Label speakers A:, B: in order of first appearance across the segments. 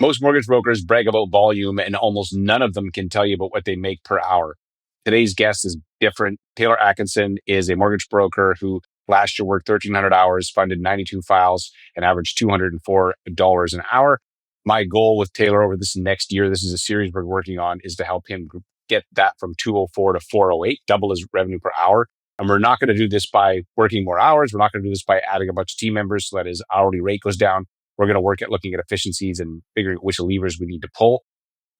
A: Most mortgage brokers brag about volume, and almost none of them can tell you about what they make per hour. Today's guest is different. Taylor Atkinson is a mortgage broker who last year worked 1,300 hours, funded 92 files, and averaged $204 an hour. My goal with Taylor over this next year, this is a series we're working on, is to help him get that from 204 to 408, double his revenue per hour. And we're not going to do this by working more hours. We're not going to do this by adding a bunch of team members so that his hourly rate goes down. We're going to work at looking at efficiencies and figuring out which levers we need to pull.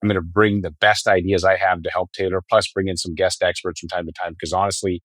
A: I'm going to bring the best ideas I have to help Taylor, plus bring in some guest experts from time to time. Because honestly,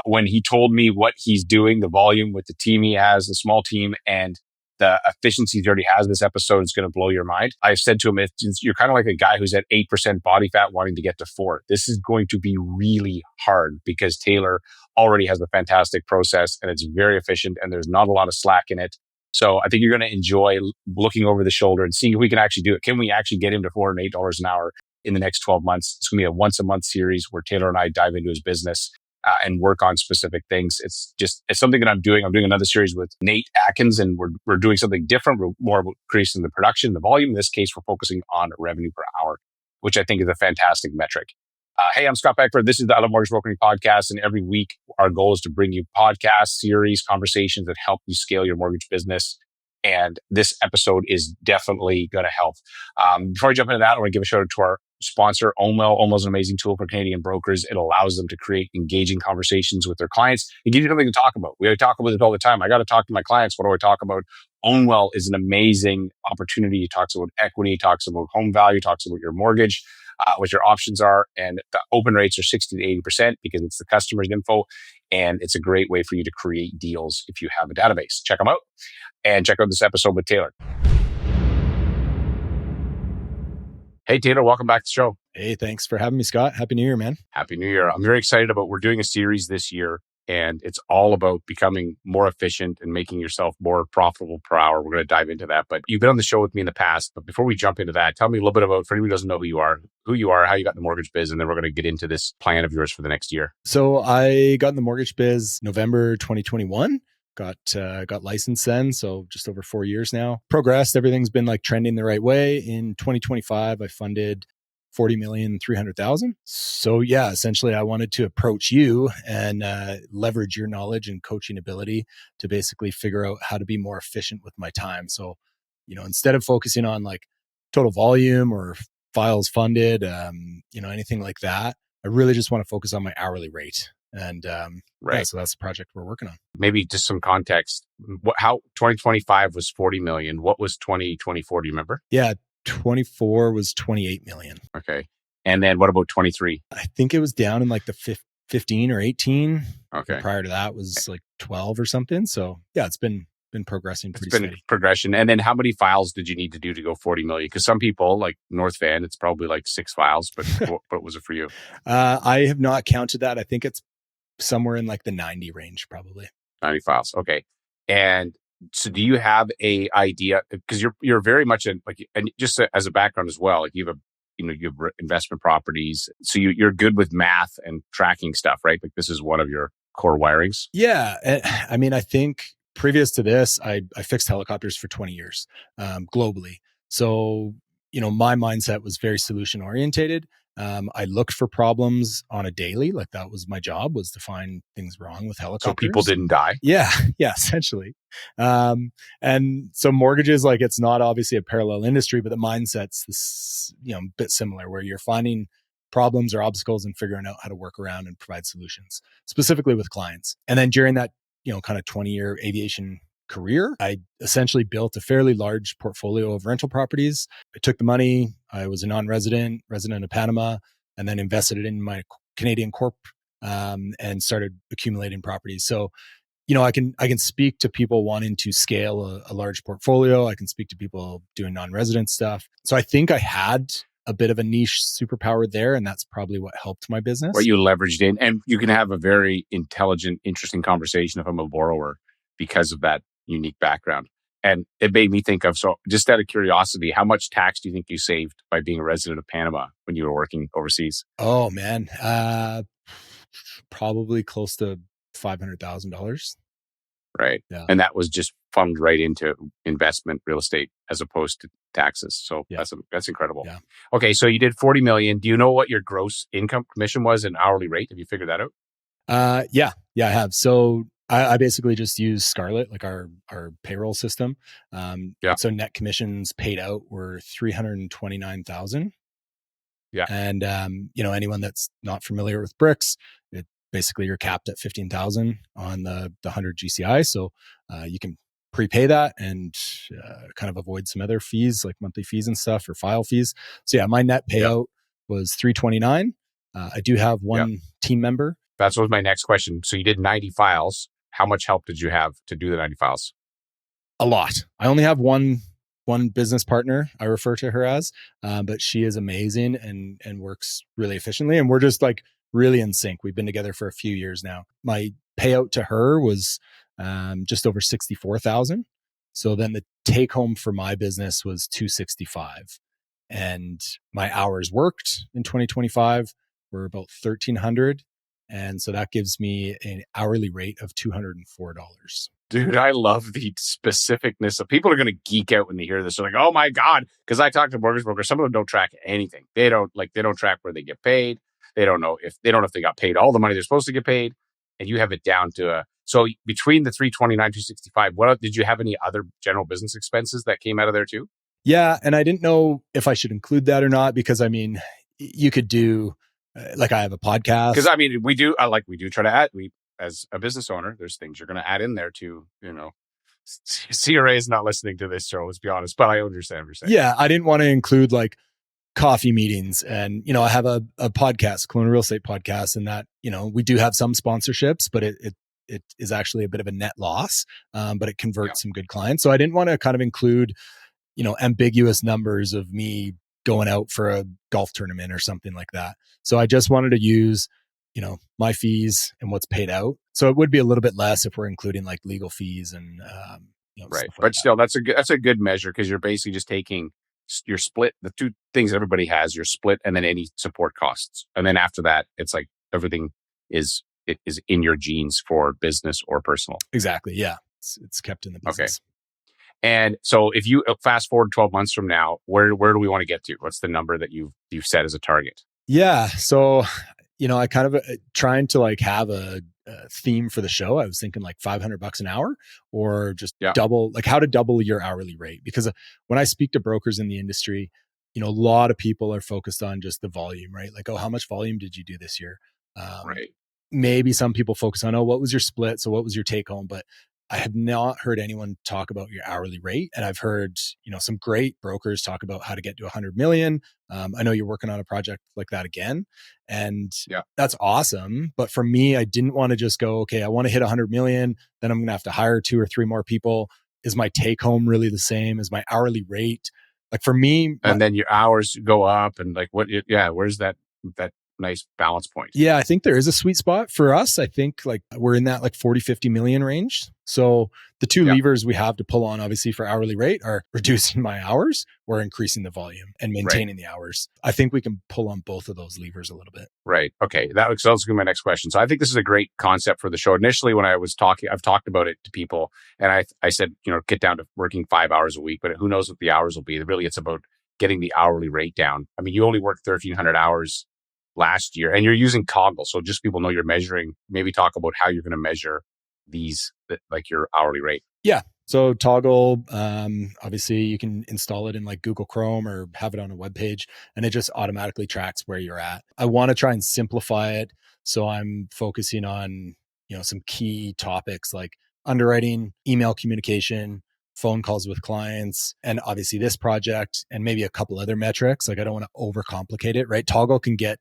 A: when he told me what he's doing, the volume with the team he has, the small team, and the efficiencies he already has, this episode is going to blow your mind. I said to him, you're kind of like a guy who's at 8% body fat wanting to get to 4. This is going to be really hard because Taylor already has a fantastic process and it's very efficient and there's not a lot of slack in it. So I think you're going to enjoy looking over the shoulder and seeing if we can actually do it. Can we actually get him to $408 an hour in the next 12 months? It's going to be a once a month series where Taylor and I dive into his business and work on specific things. It's something that I'm doing. I'm doing another series with Nate Atkins, and we're doing something different. We're more about increasing the production, the volume. In this case, we're focusing on revenue per hour, which I think is a fantastic metric. Hey, I'm Scott Beckford. This is the Other Mortgage Brokering Podcast. And every week, our goal is to bring you podcasts, series, conversations that help you scale your mortgage business. And this episode is definitely going to help. Before I jump into that, I want to give a shout out to our sponsor, Omwell. Omwell is an amazing tool for Canadian brokers. It allows them to create engaging conversations with their clients. It gives you something to talk about. We talk about it all the time. I got to talk to my clients. What do I talk about? Omwell is an amazing opportunity. It talks about equity, talks about home value, talks about your mortgage, what your options are. And the open rates are 60 to 80% because it's the customer's info. And it's a great way for you to create deals if you have a database. Check them out. And check out this episode with Taylor. Hey, Taylor, welcome back to the show.
B: Hey, thanks for having me, Scott. Happy New Year, man.
A: Happy New Year. I'm very excited about, we're doing a series this year, and it's all about becoming more efficient and making yourself more profitable per hour. We're going to dive into that. But you've been on the show with me in the past. But before we jump into that, tell me a little bit about, for anyone who doesn't know who you are, how you got in the mortgage biz, and then we're going to get into this plan of yours for the next year.
B: So I got in the mortgage biz November 2021. Got licensed then, so just over 4 years now. Progressed, everything's been like trending the right way. In 2025, I funded $40,300,000. So yeah, essentially I wanted to approach you and leverage your knowledge and coaching ability to basically figure out how to be more efficient with my time. So, instead of focusing on like total volume or files funded, anything like that, I really just want to focus on my hourly rate. And
A: right.
B: Yeah, so that's the project we're working on.
A: Maybe just some context. How 2025 was 40 million. What was 2024? Do you remember?
B: Yeah, 24 was 28 million.
A: Okay. And then what about 23?
B: I think it was down in like the 15 or 18.
A: Okay.
B: Prior to that was like 12 or something. So yeah, it's been progressing pretty steady.
A: Progression. And then how many files did you need to do to go 40 million? Because some people, like North Van, it's probably like 6 files, but what was it for you?
B: I have not counted that. I think it's somewhere in like the 90 range, probably.
A: 90 files. Okay. And so do you have a idea, because you're very much in, like, and just as a background as well, like you have investment properties. So you're good with math and tracking stuff, right? Like this is one of your core wirings.
B: Yeah. I mean, I think previous to this, I fixed helicopters for 20 years globally. So, my mindset was very solution orientated. I looked for problems on a daily, like that was my job, was to find things wrong with helicopters.
A: So people didn't die?
B: Yeah, essentially. And so mortgages, like it's not obviously a parallel industry, but the mindset's this, a bit similar where you're finding problems or obstacles and figuring out how to work around and provide solutions, specifically with clients. And then during that, kind of 20-year aviation career, I essentially built a fairly large portfolio of rental properties. I took the money. I was a non-resident, resident of Panama, and then invested it in my Canadian corp and started accumulating properties. So, I can speak to people wanting to scale a large portfolio. I can speak to people doing non-resident stuff. So I think I had a bit of a niche superpower there, and that's probably what helped my business.
A: What you leveraged in, and you can have a very intelligent, interesting conversation if I'm a borrower because of that unique background. And it made me think of, so just out of curiosity, how much tax do you think you saved by being a resident of Panama when you were working overseas?
B: Oh man, probably close to $500,000.
A: Right.
B: Yeah.
A: And that was just funneled right into investment real estate as opposed to taxes. So
B: Yeah.
A: that's incredible.
B: Yeah.
A: Okay, so you did 40 million. Do you know what your gross income commission was in hourly rate? Have you figured that out?
B: Yeah, I have. So I basically just use Scarlet, like our payroll system.
A: Yeah,
B: So net commissions paid out were 329,000.
A: yeah,
B: And anyone that's not familiar with bricks, it basically you're capped at 15,000 on the 100 GCI. So you can prepay that and kind of avoid some other fees like monthly fees and stuff or file fees. So yeah, my net
A: yeah,
B: payout was 329. I do have
A: yeah.
B: one team member.
A: That's what was my next question. So you did 90 files. How much help did you have to do the 90 files?
B: A lot. I only have one business partner. I refer to her as, but she is amazing and works really efficiently. And we're just like really in sync. We've been together for a few years now. My payout to her was just over 64,000. So then the take home for my business was 265, and my hours worked in 2025 were about 1,300. And so that gives me an hourly rate of $204.
A: Dude, I love the specificness of people are going to geek out when they hear this. They're like, "Oh my god!" Because I talk to mortgage brokers. Some of them don't track anything. They don't track where they get paid. They don't know if they got paid all the money they're supposed to get paid. And you have it down to a so between the 329, 265. What did you have any other general business expenses that came out of there too?
B: Yeah, and I didn't know if I should include that or not because I mean, you could do like I have a
A: Because
B: podcast.
A: I mean, we do try to add we as a business owner. There's things you're going to add in there to CRA is not listening to this show. Let's be honest, but I understand what you're saying.
B: Yeah, I didn't want to include like coffee meetings, and I have a podcast, Kelowna Real Estate Podcast, and that we do have some sponsorships, but it is actually a bit of a net loss, but it
A: Yeah.
B: converts some good clients. So I didn't want to kind of include ambiguous numbers of me going out for a golf tournament or something like that. So I just wanted to use, my fees and what's paid out. So it would be a little bit less if we're including like legal fees and,
A: Right.
B: stuff like
A: But
B: that.
A: still, that's a good measure because you're basically just taking your split, the two things that everybody has, your split and then any support costs. And then after that, it's like everything is in your genes for business or personal.
B: Exactly. Yeah. It's kept in the
A: Okay.
B: business.
A: And so if you fast forward 12 months from now, where do we want to get to? What's the number that you've set as a target?
B: Yeah. So, I kind of trying to like have a theme for the show. I was thinking like $500 an hour or just
A: Yeah.
B: double, like how to double your hourly rate. Because when I speak to brokers in the industry, a lot of people are focused on just the volume, right? Like, oh, how much volume did you do this year?
A: Right.
B: Maybe some people focus on, oh, what was your split? So what was your take home? But I have not heard anyone talk about your hourly rate. And I've heard, some great brokers talk about how to get to 100 million. I know you're working on a project like that again, and
A: Yeah.
B: that's awesome. But for me, I didn't want to just go, okay, I want to hit 100 million. Then I'm going to have to hire 2 or 3 more people. Is my take home really the same? Is my hourly rate? Like for me,
A: And then your hours go up and like where's that nice balance point?
B: yeah, I think there is a sweet spot for us. I think like we're in that like 40, 50 million range. So the two
A: Yeah.
B: levers we have to pull on, obviously, for hourly rate are reducing my hours or increasing the volume and
A: Right.
B: maintaining the hours. I think we can pull on both of those levers a little bit.
A: Right. Okay. That was my next question. So I think this is a great concept for the show. Initially, when I was talking, I've talked about it to people, and I said, get down to working 5 hours a week, but who knows what the hours will be? Really, it's about getting the hourly rate down. I mean, you only worked 1,300 hours last year, and you're using Toggl, so just people know you're measuring. Maybe talk about how you're going to measure like your hourly rate.
B: Yeah. So Toggl, obviously you can install it in like Google Chrome or have it on a web page, and it just automatically tracks where you're at. I want to try and simplify it. So I'm focusing on, some key topics like underwriting, email communication, phone calls with clients, and obviously this project and maybe a couple other metrics. Like I don't want to overcomplicate it, right? Toggl can get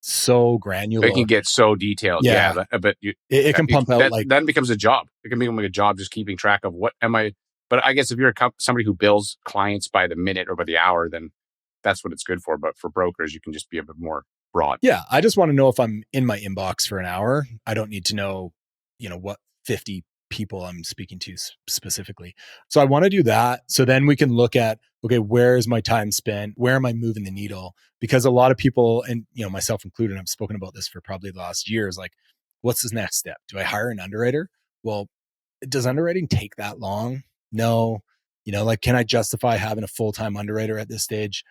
B: so granular.
A: It can get so detailed.
B: Yeah.
A: But
B: It can pump out
A: that
B: like,
A: then becomes a job. It can become like a job just keeping track of what am I. But I guess if you're somebody who bills clients by the minute or by the hour, then that's what it's good for. But for brokers, you can just be a bit more broad.
B: yeah, I just want to know if I'm in my inbox for an hour. I don't need to know, what 50 people I'm speaking to specifically. So I want to do that. So then we can look at, okay, where is my time spent? Where am I moving the needle? Because a lot of people, and myself included, I've spoken about this for probably the last year, is like, what's the next step? Do I hire an underwriter? Well, does underwriting take that long? No. Like, can I justify having a full-time underwriter at this stage?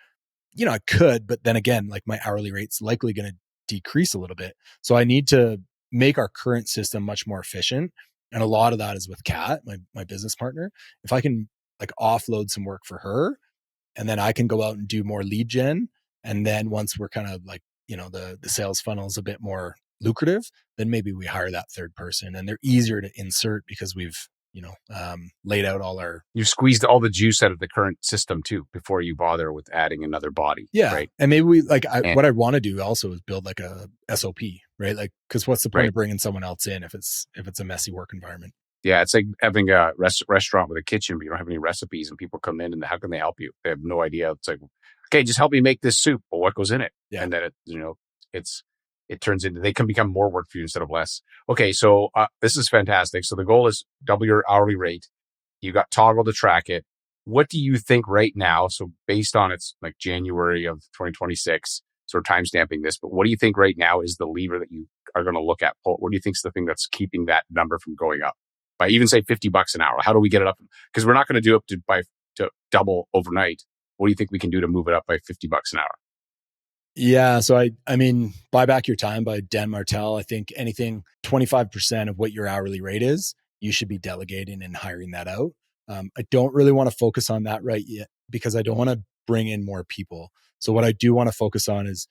B: I could, but then again, like my hourly rate's likely going to decrease a little bit. So I need to make our current system much more efficient. And a lot of that is with Kat, my business partner. If I can like offload some work for her, and then I can go out and do more lead gen. And then once we're kind of like, the sales funnel is a bit more lucrative, then maybe we hire that third person, and they're easier to insert because we've, laid out all our.
A: You've squeezed all the juice out of the current system too before you bother with adding another body.
B: Yeah.
A: Right.
B: And maybe we like, what I want to do also is build like a SOP, right? Like, cause what's the point of bringing someone else in if it's a messy work environment?
A: Yeah, it's like having a restaurant with a kitchen, but you don't have any recipes, and people come in, and how can they help you? They have no idea. It's like, okay, just help me make this soup. Well, what goes in it?
B: Yeah.
A: And then it turns into, they can become more work for you instead of less. Okay, so this is fantastic. So the goal is double your hourly rate. You got Toggl to track it. What do you think right now? So based on it's like January of 2026, sort of time stamping this, but what do you think right now is the lever that you are going to look at? What do you think is the thing that's keeping that number from going up? By even say $50 an hour, how do we get it up? Because we're not going to do it to double overnight. What do you think we can do to move it up by $50 an hour?
B: Yeah. So I mean, Buy Back Your Time by Dan Martell. I think anything 25% of what your hourly rate is, you should be delegating and hiring that out. I don't really want to focus on that right yet because I don't want to bring in more people. So what I do want to focus on is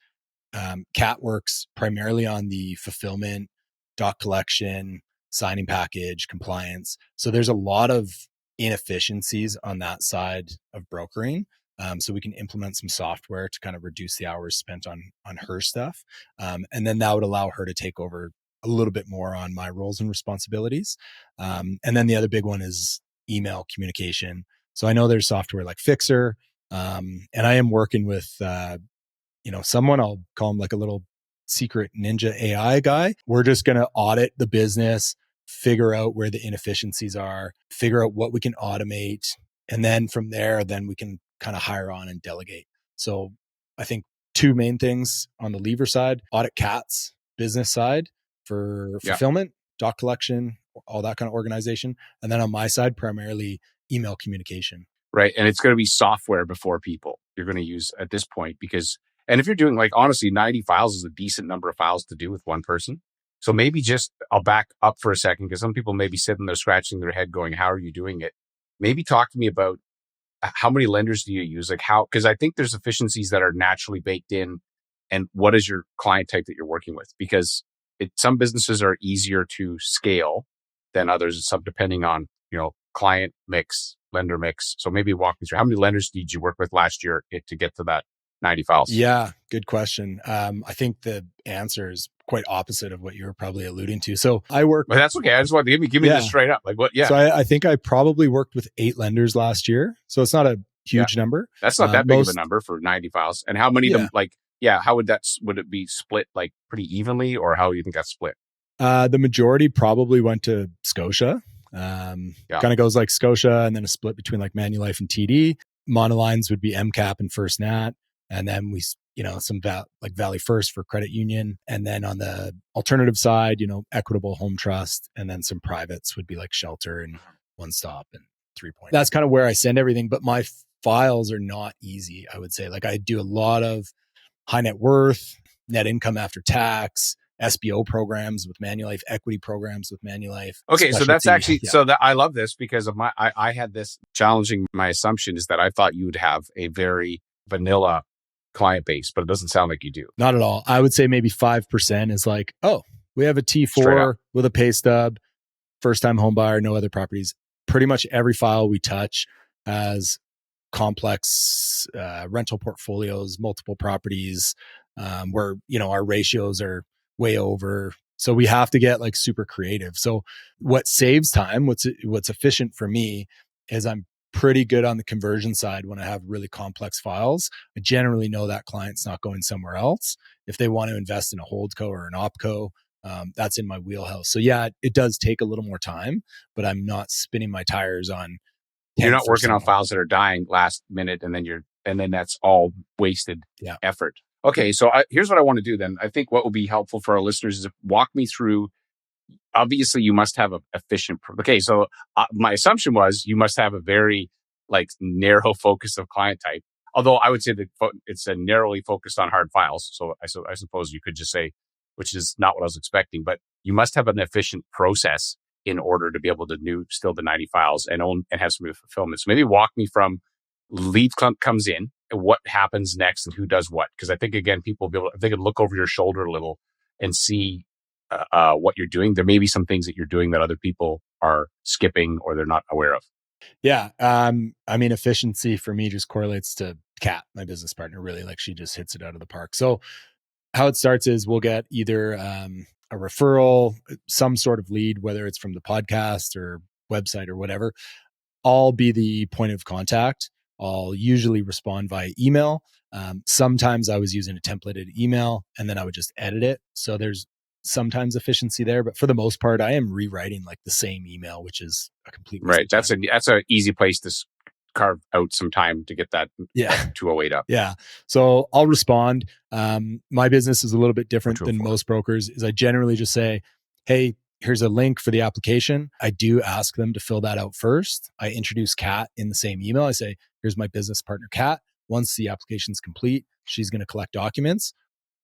B: Kat works primarily on the fulfillment, doc collection, signing package, compliance. So there's a lot of inefficiencies on that side of brokering. So we can implement some software to kind of reduce the hours spent on her stuff. And then that would allow her to take over a little bit more on my roles and responsibilities. And then the other big one is email communication. So I know there's software like Fixer, and I am working with, someone, I'll call him like a little secret ninja AI guy. We're just going to audit the business, figure out where the inefficiencies are, figure out what we can automate. And then from there, then we can kind of hire on and delegate. So I think two main things on the lever side: audit Kat's business side for fulfillment, doc collection, all that kind of organization. And then on my side, primarily email communication.
A: Right. And it's going to be software before people you're going to use at this point, because, and if you're doing like, honestly, 90 files is a decent number of files to do with one person. So maybe I'll back up for a second, because some people may be sitting there scratching their head going, how are you doing it? Maybe talk to me about how many lenders do you use? Like because I think there's efficiencies that are naturally baked in, and what is your client type that you're working with? Because some businesses are easier to scale than others, some depending on, client mix, lender mix. So maybe walk me through, how many lenders did you work with last year to get to that 90 files?
B: Yeah, good question. I think the answer is quite opposite of what you were probably alluding to. So I work.
A: But that's okay. I just want to give me this straight up. Like what? Yeah.
B: So I think I probably worked with 8 lenders last year. So it's not a huge number.
A: That's not that big of a number for 90 files. And how many of them, how would it be split like pretty evenly, or how do you think that's split?
B: The majority probably went to Scotia. Kind of goes like Scotia, and then a split between like Manulife and TD. Monolines would be MCAP and First Nat. And then we, some like Valley First for credit union. And then on the alternative side, Equitable, Home Trust. And then some privates would be like Shelter and One Stop and 3 Point. That's kind of where I send everything. But my files are not easy, I would say. Like I do a lot of high net worth, net income after tax, SBO programs with Manulife, equity programs with Manulife.
A: Okay, so that's actually, so that I love this because of I had this challenging my assumption is that I thought you would have a very vanilla client base, but it doesn't sound like you do.
B: Not at all. I would say maybe 5% is like, oh, we have a T4 with a pay stub, first time home buyer, no other properties. Pretty much every file we touch has complex rental portfolios, multiple properties, where, our ratios are way over. So we have to get like super creative. So what saves time, what's efficient for me is I'm pretty good on the conversion side when I have really complex files. I generally know that client's not going somewhere else. If they want to invest in a holdco or an opco, that's in my wheelhouse. So yeah, it does take a little more time, but I'm not spinning my tires on.
A: You're not working on files that are dying last minute, and then that's all wasted effort. Okay, so here's what I want to do then. I think what will be helpful for our listeners is walk me through. Obviously, you must have a efficient. Okay, so my assumption was you must have a very like narrow focus of client type. Although I would say that it's a narrowly focused on hard files. So I suppose you could just say, which is not what I was expecting, but you must have an efficient process in order to be able to do still the 90 files and own and have some fulfillment. So maybe walk me from lead comes in, what happens next and who does what. Because I think, again, people will be able, if they could look over your shoulder a little and see what you're doing, there may be some things that you're doing that other people are skipping or they're not aware of.
B: Yeah. I mean, efficiency for me just correlates to Kat, my business partner, really. Like, she just hits it out of the park. So how it starts is we'll get either a referral, some sort of lead, whether it's from the podcast or website or whatever. I'll be the point of contact. I'll usually respond via email. Sometimes I was using a templated email and then I would just edit it. So there's sometimes efficiency there, but for the most part, I am rewriting like the same email, which is a complete waste
A: right. That's a easy place to carve out some time to get that 208 up.
B: Yeah. So I'll respond. My business is a little bit different than most brokers. Is I generally just say, hey, here's a link for the application. I do ask them to fill that out first. I introduce Kat in the same email. I say, here's my business partner, Kat. Once the application's complete, she's going to collect documents.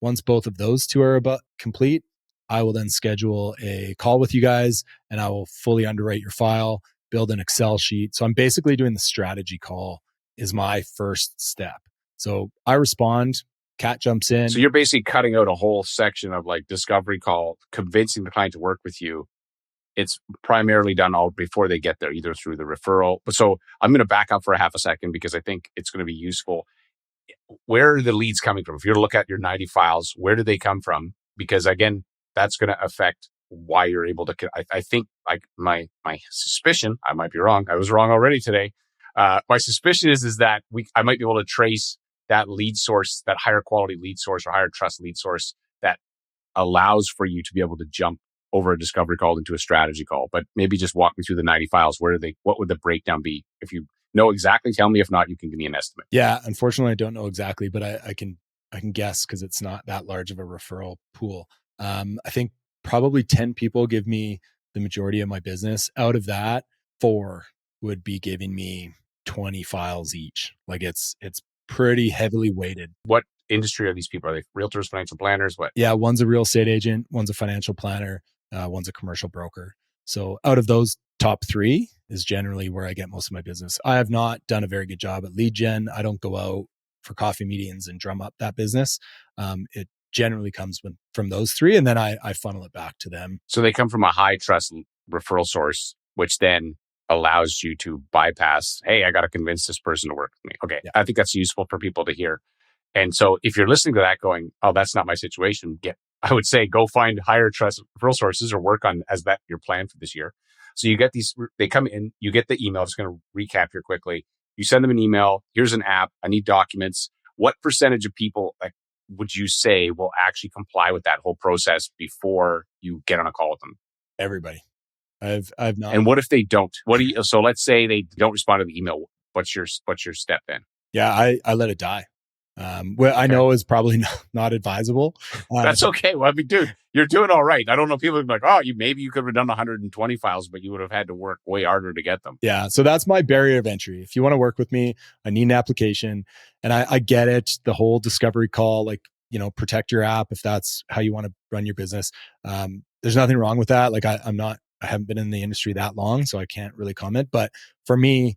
B: Once both of those two are complete, I will then schedule a call with you guys and I will fully underwrite your file, build an Excel sheet. So I'm basically doing the strategy call is my first step. So I respond, Kat jumps in.
A: So you're basically cutting out a whole section of like discovery call, convincing the client to work with you. It's primarily done all before they get there, either through the referral. So I'm going to back up for a half a second because I think it's going to be useful. Where are the leads coming from? If you look at your 90 files, where do they come from? Because again, that's going to affect why you're able to. I think like my suspicion, I might be wrong. I was wrong already today. My suspicion is that I might be able to trace that lead source, that higher quality lead source or higher trust lead source that allows for you to be able to jump over a discovery call into a strategy call. But maybe just walk me through the 90 files. What would the breakdown be? If you know exactly, tell me. If not, you can give me an estimate.
B: Yeah, unfortunately, I don't know exactly, but I can guess because it's not that large of a referral pool. I think probably 10 people give me the majority of my business. Out of that, 4 would be giving me 20 files each. Like it's pretty heavily weighted.
A: What industry are these people? Are they realtors, financial planners? What?
B: Yeah, one's a real estate agent, one's a financial planner, one's a commercial broker. So out of those top 3 is generally where I get most of my business. I have not done a very good job at lead gen. I don't go out for coffee meetings and drum up that business. It generally comes from those 3, and then I funnel it back to them.
A: So they come from a high trust referral source, which then allows you to bypass, hey, I got to convince this person to work with me. Okay. Yeah. I think that's useful for people to hear. And so if you're listening to that going, oh, that's not my situation, I would say go find higher trust referral sources or work on as that your plan for this year. So you get these, they come in, you get the email. I'm just going to recap here quickly. You send them an email. Here's an app. I need documents. What percentage of people would you say will actually comply with that whole process before you get on a call with them?
B: Everybody. I've not.
A: And what if they don't? So let's say they don't respond to the email. What's your step then?
B: Yeah, I let it die. Well, okay. I know is probably not advisable.
A: That's okay. Well, I mean, dude, you're doing all right. I don't know. People are like, oh, maybe you could have done 120 files, but you would have had to work way harder to get them.
B: Yeah. So that's my barrier of entry. If you want to work with me, I need an application, and I get it. The whole discovery call, like, protect your app if that's how you want to run your business. There's nothing wrong with that. Like I haven't been in the industry that long, so I can't really comment. But for me,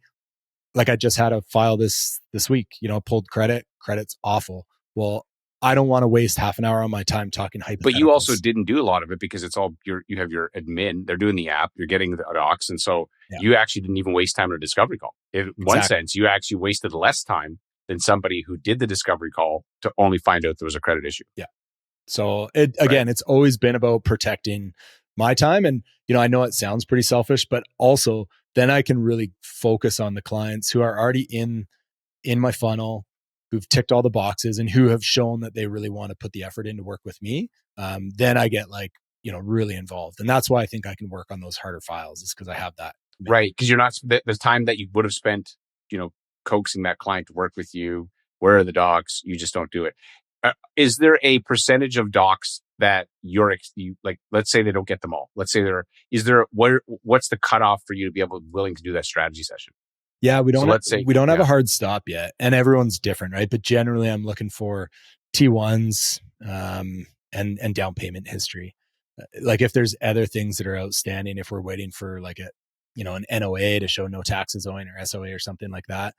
B: like I just had a file this week, pulled credit's awful. Well, I don't want to waste half an hour on my time talking hypotheticals.
A: But you also didn't do a lot of it because it's all you have your admin, they're doing the app, you're getting the docs. And so you actually didn't even waste time on a discovery call. In one sense, you actually wasted less time than somebody who did the discovery call to only find out there was a credit issue.
B: Yeah. So it's always been about protecting my time. And, I know it sounds pretty selfish, but also then I can really focus on the clients who are already in my funnel, who've ticked all the boxes and who have shown that they really want to put the effort in to work with me. Then I get really involved. And that's why I think I can work on those harder files, is because I have that.
A: Right. Because you're not, the time that you would have spent, coaxing that client to work with you, where are the docs? You just don't do it. Is there a percentage of docs that let's say they don't get them all. Let's say what's the cutoff for you to be willing to do that strategy session?
B: Yeah,
A: So let's say,
B: we don't have a
A: yeah.
B: hard stop yet, and everyone's different, right? But generally, I'm looking for T1s and down payment history. Like if there's other things that are outstanding, if we're waiting for like a an NOA to show no taxes owing or SOA or something like that,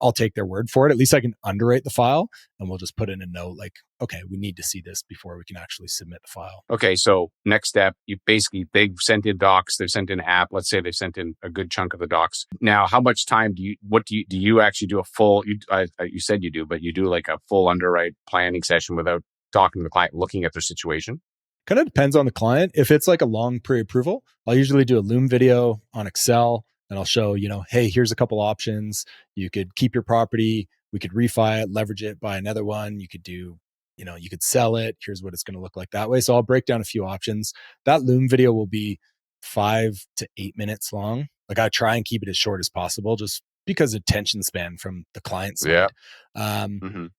B: I'll take their word for it. At least I can underwrite the file, and we'll just put in a note like, okay, we need to see this before we can actually submit the file.
A: Okay, so next step, you basically they've sent in docs, they've sent in app. Let's say they've sent in a good chunk of the docs. Now, how much time do you actually do a full? You said you do, but you do like a full underwrite planning session without talking to the client, looking at their situation.
B: Kind of depends on the client. If it's like a long pre-approval, I'll usually do a Loom video on Excel and I'll show, hey, here's a couple options. You could keep your property. We could refi it, leverage it, buy another one. You could do, you could sell it. Here's what it's going to look like that way. So I'll break down a few options. That Loom video will be 5 to 8 minutes long. Like I try and keep it as short as possible just because attention span from the client side.
A: Yeah.
B: Um,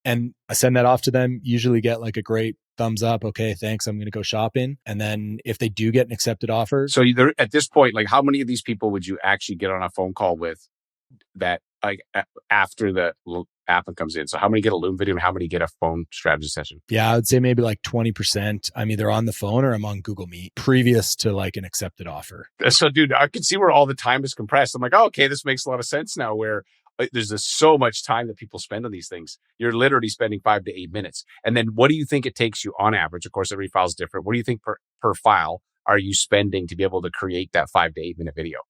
B: and I send that off to them, usually get like a great thumbs up. Okay, thanks. I'm going to go shopping. And then if they do get an accepted offer.
A: So at this point, like how many of these people would you actually get on a phone call with that like after the app comes in? So how many get a Loom video and how many get a phone strategy session?
B: Yeah, I would say maybe like 20%. I'm either on the phone or I'm on Google Meet previous to like an accepted offer.
A: So dude, I can see where all the time is compressed. I'm like, oh, okay, this makes a lot of sense now where there's just so much time that people spend on these things. You're literally spending 5 to 8 minutes. And then what do you think it takes you on average? Of course, every file is different. What do you think per file are you spending to be able to create that 5 to 8 minute video?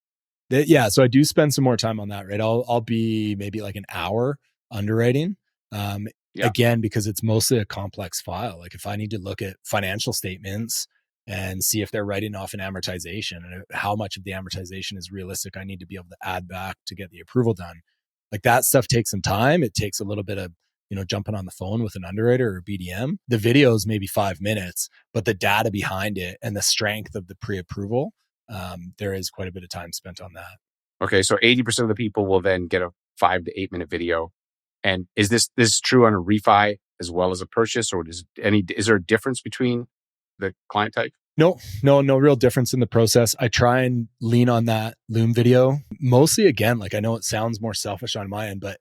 B: Yeah. So I do spend some more time on that, right? I'll be maybe like an hour underwriting. Again, because it's mostly a complex file. Like if I need to look at financial statements and see if they're writing off an amortization and how much of the amortization is realistic, I need to be able to add back to get the approval done. Like that stuff takes some time. It takes a little bit of, jumping on the phone with an underwriter or BDM. The video is maybe 5 minutes, but the data behind it and the strength of the pre-approval, there is quite a bit of time spent on that.
A: Okay. So 80% of the people will then get a 5 to 8 minute video. And is this true on a refi as well as a purchase, or is there a difference between the client type?
B: No real difference in the process. I try and lean on that Loom video. Mostly again, like I know it sounds more selfish on my end, but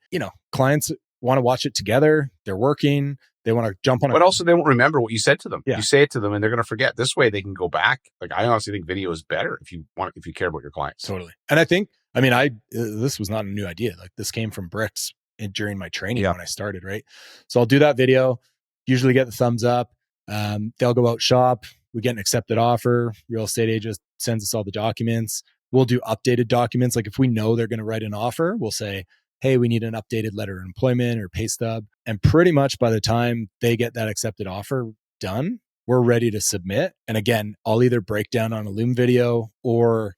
B: clients want to watch it together. They're working. They want to jump on it.
A: But also they won't remember what you said to them.
B: Yeah.
A: You say it to them and they're going to forget. This way they can go back. Like I honestly think video is better if you care about your clients.
B: Totally. And I think, this was not a new idea. Like this came from Bricks during my training when I started, right? So I'll do that video, usually get the thumbs up. They'll go out shop. We get an accepted offer. Real estate agent sends us all the documents. We'll do updated documents. Like if we know they're going to write an offer, we'll say, hey, we need an updated letter of employment or pay stub. And pretty much by the time they get that accepted offer done, we're ready to submit. And again, I'll either break down on a Loom video or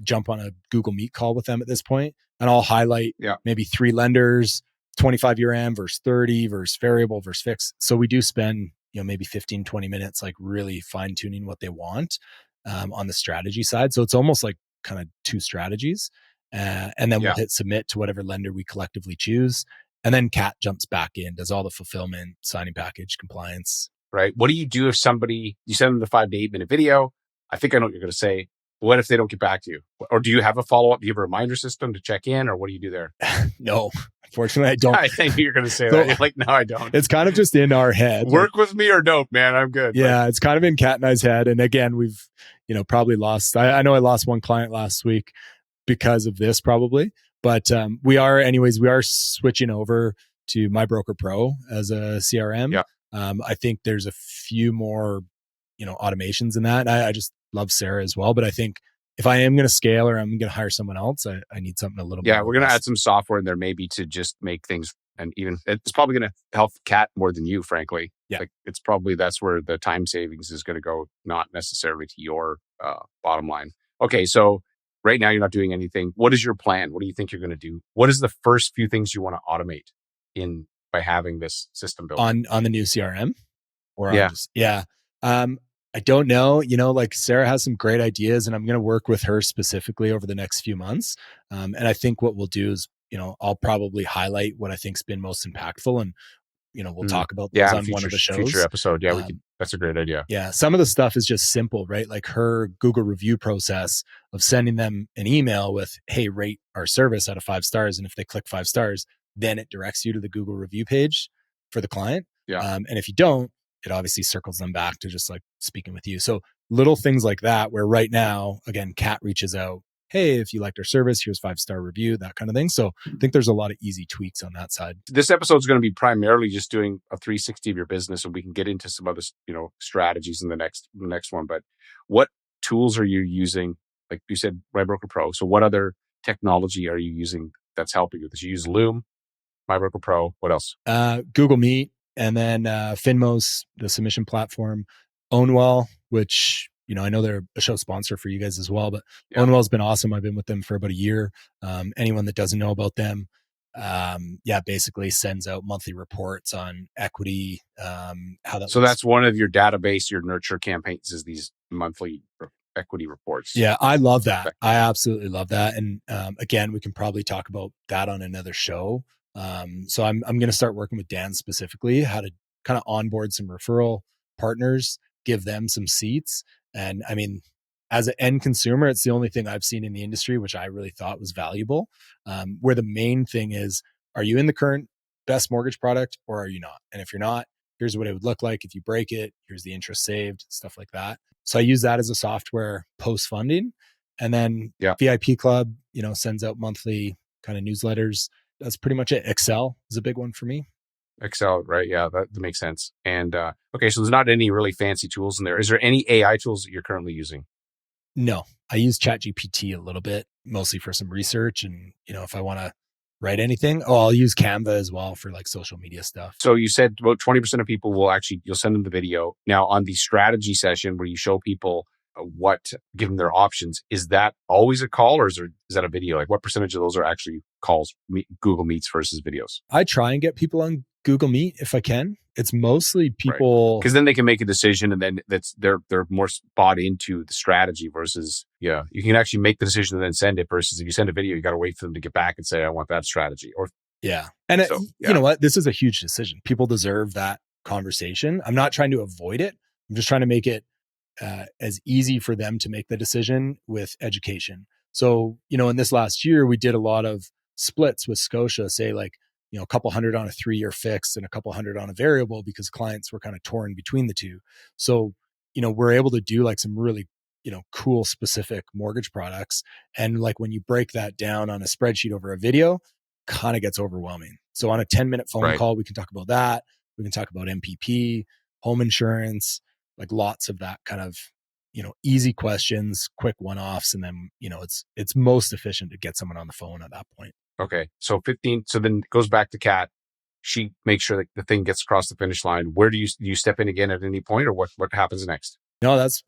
B: jump on a Google Meet call with them at this point. And I'll highlight maybe 3 lenders, 25-year AM versus 30 versus variable versus fixed. So we do spend maybe 15, 20 minutes, like really fine tuning what they want on the strategy side. So it's almost like kind of 2 strategies. And then we'll hit submit to whatever lender we collectively choose. And then Kat jumps back in, does all the fulfillment, signing package, compliance.
A: Right. What do you do if you send them the 5 to 8 minute video? I think I know what you're going to say. What if they don't get back to you? Or do you have a follow-up? Do you have a reminder system to check in, or what do you do there?
B: No, unfortunately, I don't.
A: I think you're going to say that. You're like, no, I don't.
B: It's kind of just in our head.
A: Work with me or don't, man. I'm good.
B: Yeah, it's kind of in Kat and I's head. And again, we've, probably lost. I know I lost one client last week because of this, probably. But we are switching over to My Broker Pro as a CRM.
A: Yeah.
B: I think there's a few more, automations in that. I just love Sarah as well. But I think if I am going to scale or I'm going to hire someone else, I need something a little bit.
A: Yeah, we're going to add some software in there maybe to just make things, and even it's probably going to help Kat more than you, frankly.
B: Yeah.
A: Like that's where the time savings is going to go, not necessarily to your bottom line. Okay, so right now you're not doing anything. What is your plan? What do you think you're going to do? What is the first few things you want to automate by having this system built
B: on the new CRM? Or I don't know. Like Sarah has some great ideas, and I'm going to work with her specifically over the next few months. And I think what we'll do is, I'll probably highlight what I think's been most impactful, and we'll
A: Mm.
B: talk about those
A: Yeah, in
B: on one of the
A: future
B: shows.
A: episode. Yeah, we could.
B: Um,
A: That's a great idea.
B: yeah, some of the stuff is just simple, right? Like her Google review process of sending them an email with, hey, rate our service out of 5 stars. And if they click 5 stars, then it directs you to the Google review page for the client.
A: Yeah.
B: And if you don't, it obviously circles them back to just like speaking with you. So little things like that, where right now, again, Kat reaches out, hey, if you liked our service, here's 5 star review, that kind of thing. So I think there's a lot of easy tweaks on that side.
A: This episode is going to be primarily just doing a 360 of your business, and we can get into some other, strategies in the next one. But what tools are you using? Like you said, MyBroker Pro. So what other technology are you using that's helping you? Did you use Loom, MyBroker Pro? What else?
B: Google Meet, and then Finmos, the submission platform, Ownwell, which I know they're a show sponsor for you guys as well, but
A: Yeah.
B: Ownwell's been awesome. I've been with them for about a year. Anyone that doesn't know about them, basically sends out monthly reports on equity, how that
A: So
B: looks.
A: that's one of your database, your nurture campaigns is these monthly equity reports.
B: Yeah, I love that. I absolutely love that. And again, we can probably talk about that on another show. So I'm going to start working with Dan specifically how to kind of onboard some referral partners, give them some seats. And I mean, as an end consumer, it's the only thing I've seen in the industry, which I really thought was valuable. Where the main thing is, are you in the current best mortgage product or are you not? And if you're not, here's what it would look like if you break it. Here's the interest saved, stuff like that. So I use that as a software post funding. And then VIP Club, sends out monthly kind of newsletters. That's pretty much it. Excel is a big one for me.
A: Excel, right? Yeah, that makes sense. And okay, so there's not any really fancy tools in there. Is there any AI tools that you're currently using?
B: No, I use ChatGPT a little bit, mostly for some research. And, if I want to write anything, I'll use Canva as well for like social media stuff.
A: So you said about 20% of people you'll send them the video. Now on the strategy session where you show people give them their options, is that always a call or is that a video? Like what percentage of those are actually calls, Google Meets versus videos?
B: I try and get people on Google Meet if I can. It's mostly people
A: because then they can make a decision, and then they're more bought into the strategy versus you can actually make the decision and then send it. Versus if you send a video, you got to wait for them to get back and say I want that strategy. Or
B: and you know what? This is a huge decision. People deserve that conversation. I'm not trying to avoid it. I'm just trying to make it as easy for them to make the decision with education. So, in this last year, we did a lot of splits with Scotia, say like, a couple hundred on a 3-year fixed and a couple hundred on a variable because clients were kind of torn between the two. So, we're able to do like some really, cool specific mortgage products. And like when you break that down on a spreadsheet over a video, kind of gets overwhelming. So on a 10-minute phone call, we can talk about that. We can talk about MPP, home insurance, like lots of that kind of, easy questions, quick one-offs. And then, it's most efficient to get someone on the phone at that point.
A: Okay. So 15. So then it goes back to Kat. She makes sure that the thing gets across the finish line. Where do you step in again at any point, or what happens next?
B: No, that's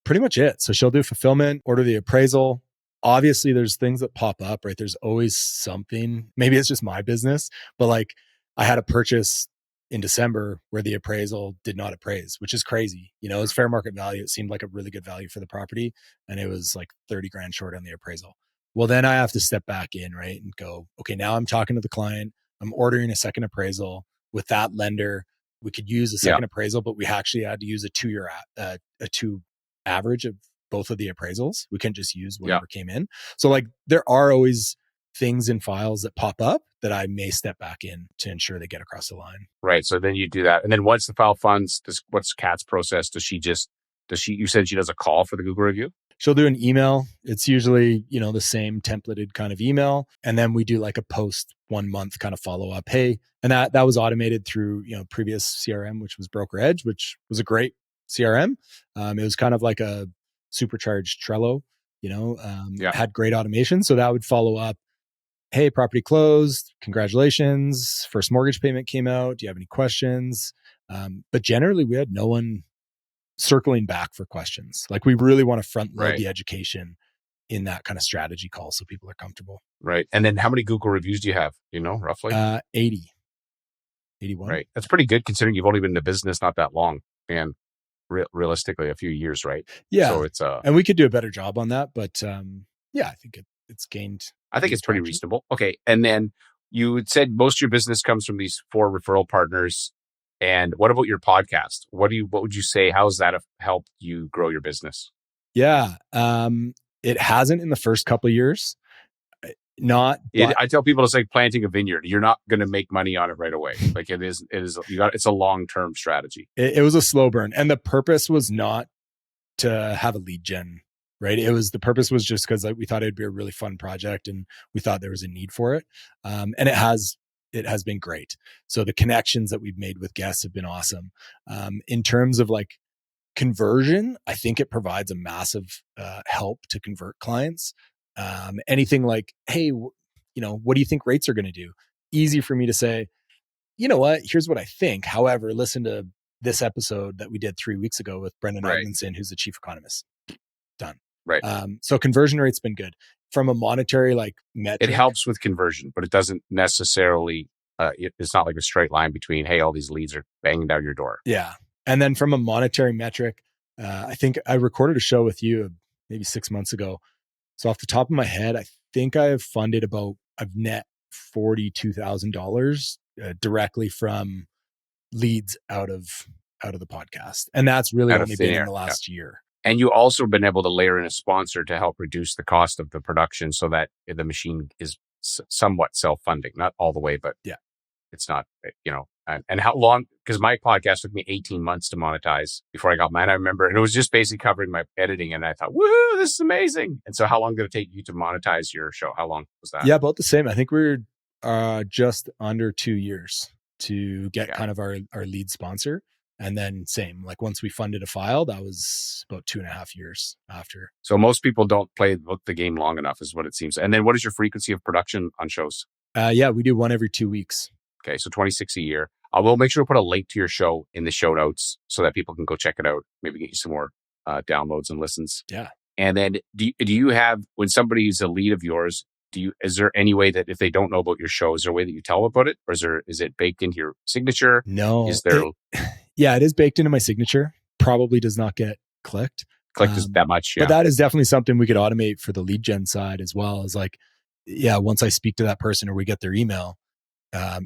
B: pretty much it. So she'll do fulfillment, order the appraisal. Obviously there's things that pop up, right? There's always something. Maybe it's just my business, but like I had a purchase in December where the appraisal did not appraise, which is crazy. It was fair market value. It seemed like a really good value for the property. And it was like 30 grand short on the appraisal. Well, then I have to step back in, right? And go, okay, now I'm talking to the client. I'm ordering a second appraisal with that lender. We could use a second appraisal, but we actually had to use a 2-year, a 2 average of both of the appraisals. We couldn't just use whatever came in. So like there are always things in files that pop up that I may step back in to ensure they get across the line.
A: Right. So then you do that. And then once the file funds, what's Kat's process? You said she does a call for the Google review?
B: She'll do an email. It's usually, the same templated kind of email. And then we do like a post 1 month kind of follow up. Hey, and that was automated through, previous CRM, which was Broker Edge, which was a great CRM. It was kind of like a supercharged Trello, had great automation. So that would follow up. Hey, property closed. Congratulations. First mortgage payment came out. Do you have any questions? But generally we had no one circling back for questions. Like we really want to front load the education in that kind of strategy call so people are comfortable.
A: Right. And then how many Google reviews do you have? Roughly?
B: 80. 81.
A: Right. That's pretty good considering you've only been in the business not that long and realistically a few years, right?
B: Yeah.
A: So it's
B: and we could do a better job on that, but I think it's gained.
A: I think it's pretty reasonable. Okay. And then You had said most of your business comes from these 4 referral partners. And what about your podcast? What would you say? How has that helped you grow your business?
B: Yeah. It hasn't in the first couple of years. Not, but
A: I tell people it's like planting a vineyard. You're not going to make money on it right away. Like it's a long-term strategy.
B: it was a slow burn. And the purpose was not to have a lead gen, right? The purpose was just because we thought it'd be a really fun project and we thought there was a need for it. And it has been great. So the connections that we've made with guests have been awesome. In terms of like conversion, I think it provides a massive help to convert clients. Anything like, hey, what do you think rates are going to do? Easy for me to say, you know what, here's what I think. However, listen to this episode that we did 3 weeks ago with Brendan
A: Right.
B: Edmondson, who's the chief economist. Done.
A: Right.
B: So conversion rate's been good. From a monetary like metric,
A: It helps with conversion, but it doesn't necessarily, it's not like a straight line between, hey, all these leads are banging down your door.
B: Yeah. And then from a monetary metric, I think I recorded a show with you maybe 6 months ago. So off the top of my head, I think I've net $42,000 directly from leads out of the podcast. And that's really only been in the last year.
A: And you also been able to layer in a sponsor to help reduce the cost of the production so that the machine is somewhat self-funding, not all the way, but
B: yeah,
A: it's not, and how long, because my podcast took me 18 months to monetize before I got mine. I remember, and it was just basically covering my editing. And I thought, woohoo, this is amazing. And so how long did it take you to monetize your show? How long was that?
B: Yeah, about the same. I think we're just under 2 years to get kind of our lead sponsor. And then same, like once we funded a file, that was about 2.5 years after.
A: So most people don't play the game long enough is what it seems. And then what is your frequency of production on shows?
B: Yeah, we do one every 2 weeks.
A: Okay, so 26 a year. I will make sure to put a link to your show in the show notes so that people can go check it out. Maybe get you some more downloads and listens.
B: Yeah.
A: And then do you have, when somebody's a lead of yours, is there any way that if they don't know about your show, is there a way that you tell them about it? Or is it baked into your signature?
B: No.
A: Is there?
B: Yeah, it is baked into my signature. Probably does not get clicked.
A: That much. Yeah.
B: But that is definitely something we could automate for the lead gen side as well. As like, yeah, once I speak to that person or we get their email,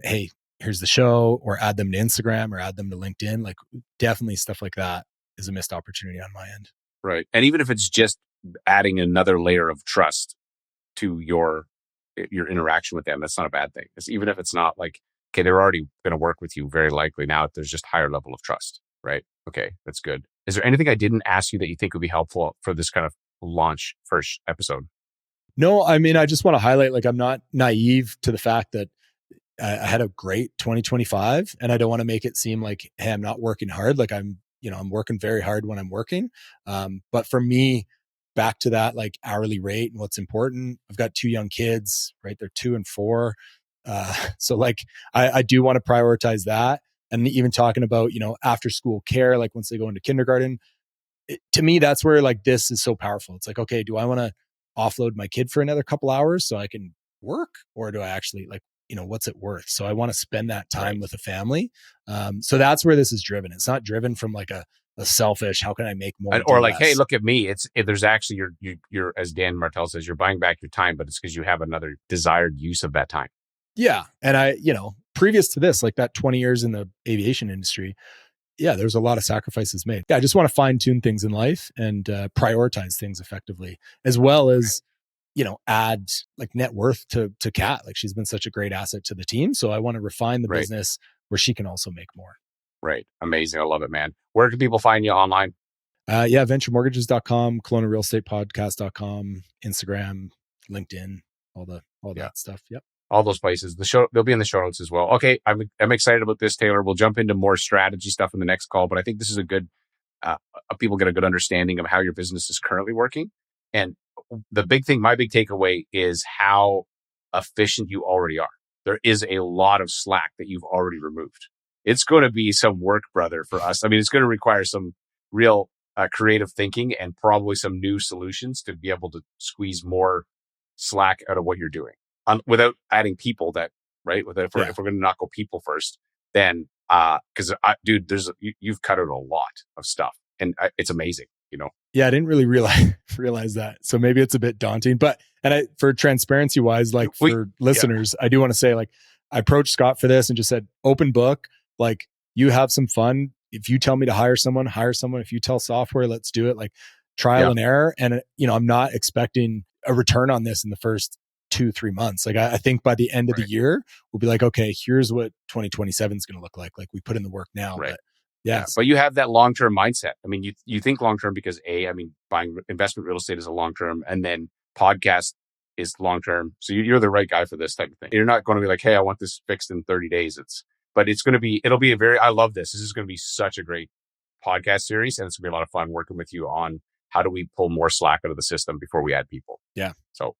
B: hey, here's the show, or add them to Instagram or add them to LinkedIn. Like definitely stuff like that is a missed opportunity on my end.
A: Right. And even if it's just adding another layer of trust to your interaction with them, that's not a bad thing. Because even if it's not like, okay, they're already going to work with you very likely. Now there's just higher level of trust, right? Okay, that's good. Is there anything I didn't ask you that you think would be helpful for this kind of launch first episode?
B: No, I mean, I just want to highlight, like, I'm not naive to the fact that I had a great 2025 and I don't want to make it seem like, hey, I'm not working hard. Like I'm working very hard when I'm working. But for me, back to that like hourly rate and what's important, I've got 2 young kids, right? They're 2 and 4. So like, I do want to prioritize that. And even talking about, after school care, like once they go into kindergarten, to me, that's where like this is so powerful. It's like, okay, do I want to offload my kid for another couple hours so I can work, or do I actually like, what's it worth? So I want to spend that time with a family. So that's where this is driven. It's not driven from like a selfish, how can I make more?
A: Or like, hey, look at me. There's actually, you're, as Dan Martell says, you're buying back your time, but it's because you have another desired use of that time.
B: Yeah. And I, previous to this, like that 20 years in the aviation industry, yeah, there's a lot of sacrifices made. Yeah, I just want to fine tune things in life and prioritize things effectively, as well as, add like net worth to Kat. Like she's been such a great asset to the team. So I want to refine the business where she can also make more.
A: Right. Amazing. I love it, man. Where can people find you online?
B: Yeah, venturemortgages.com, kelownarealestatepodcast.com, Instagram, LinkedIn, all that stuff. Yep.
A: All those places. They'll be in the show notes as well. Okay, I'm excited about this, Taylor. We'll jump into more strategy stuff in the next call, but I think this is a good, people get a good understanding of how your business is currently working. And my big takeaway is how efficient you already are. There is a lot of slack that you've already removed. It's going to be some work, brother, for us. I mean, it's going to require some real creative thinking and probably some new solutions to be able to squeeze more slack out of what you're doing. Without adding people if we're going to not go people first, then, because dude, you've cut out a lot of stuff and it's amazing.
B: Yeah, I didn't really realize that. So maybe it's a bit daunting. But for transparency wise, like for listeners, I do want to say, like, I approached Scott for this and just said, open book, like, you have some fun. If you tell me to hire someone, hire someone. If you tell software, let's do it. Like, trial and error. And I'm not expecting a return on this in the first 2-3 months. Like, I think by the end of the year, we'll be like, okay, here's what 2027 is going to look like. Like, we put in the work now.
A: Right.
B: But yeah.
A: But you have that long-term mindset. I mean, you think long-term because buying investment real estate is a long-term, and then podcast is long-term. So you're the right guy for this type of thing. You're not going to be like, hey, I want this fixed in 30 days. It'll be I love this. This is going to be such a great podcast series, and it's going to be a lot of fun working with you on how do we pull more slack out of the system before we add people.
B: Yeah.
A: So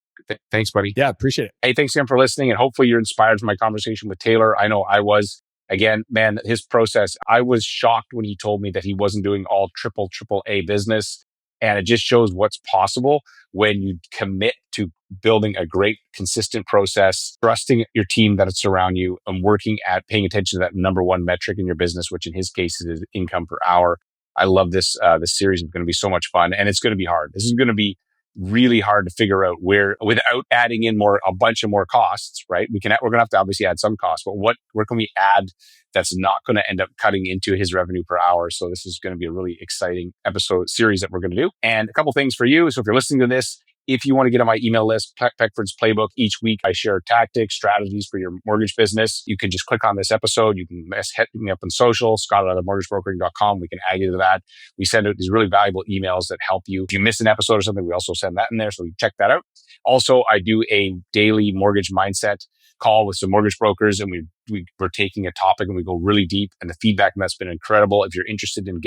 A: thanks, buddy.
B: Yeah, appreciate it.
A: Hey, thanks again for listening, and hopefully you're inspired from my conversation with Taylor. I know I was. Again, man, his process, I was shocked when he told me that he wasn't doing all triple A business. And it just shows what's possible when you commit to building a great, consistent process, trusting your team that it's around you, and working at paying attention to that number one metric in your business, which in his case is income per hour. I love this. This series is going to be so much fun, and it's going to be hard. This is going to be really hard to figure out where, without adding in a bunch of more costs, right? We're going to have to obviously add some costs, but where can we add that's not going to end up cutting into his revenue per hour? So this is going to be a really exciting episode series that we're going to do. And a couple things for you. So if you're listening to this, if you want to get on my email list, Peckford's Playbook, each week I share tactics, strategies for your mortgage business. You can just click on this episode. You can hit me up on social, scott@mortgagebrokering.com. We can add you to that. We send out these really valuable emails that help you. If you miss an episode or something, we also send that in there. So you check that out. Also, I do a daily mortgage mindset call with some mortgage brokers, and we're taking a topic and we go really deep, and the feedback from that's been incredible. If you're interested in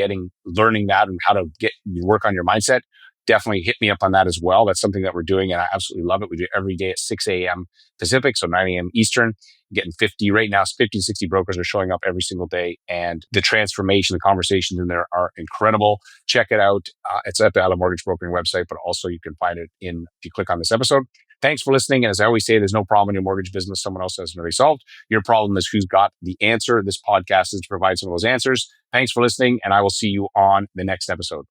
A: learning that and how to work on your mindset, definitely hit me up on that as well. That's something that we're doing, and I absolutely love it. We do it every day at 6 a.m. Pacific, so 9 a.m. Eastern. Getting 50 right now. 50 to 60 brokers are showing up every single day, and the transformation, the conversations in there are incredible. Check it out. It's at the Allen Mortgage Brokering website, but also you can find it if you click on this episode. Thanks for listening. And as I always say, there's no problem in your mortgage business someone else hasn't already solved. Your problem is who's got the answer. This podcast is to provide some of those answers. Thanks for listening, and I will see you on the next episode.